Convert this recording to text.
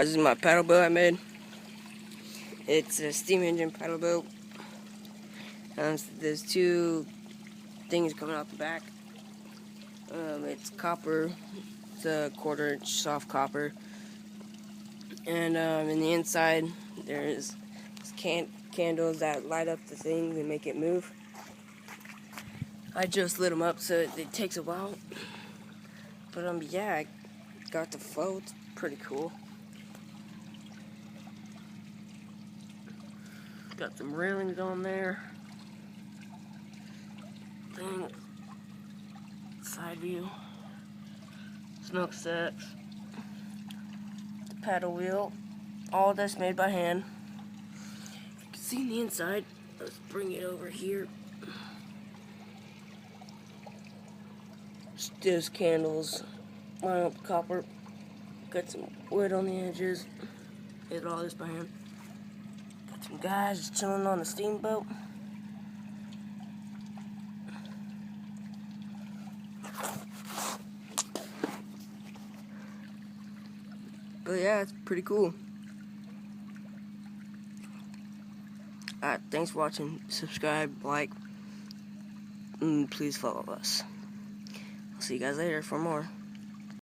This is my paddle boat I made. It's a steam engine paddle boat. There's two things coming out the back. It's copper. It's a 1/4-inch soft copper. And in the inside, there's candles that light up the thing and make it move. I just lit them up, so it takes a while. But yeah, I got the float. It's pretty cool. Got some railings on there. Thing. Side view. Smokestacks. The paddle wheel. All this made by hand. You can see in the inside. Let's bring it over here. There's candles. Line up copper. Got some wood on the edges. Did all this by hand. Got some guys chilling on the steamboat. But yeah, it's pretty cool. Alright, thanks for watching. Subscribe, like, and please follow us. I'll see you guys later for more.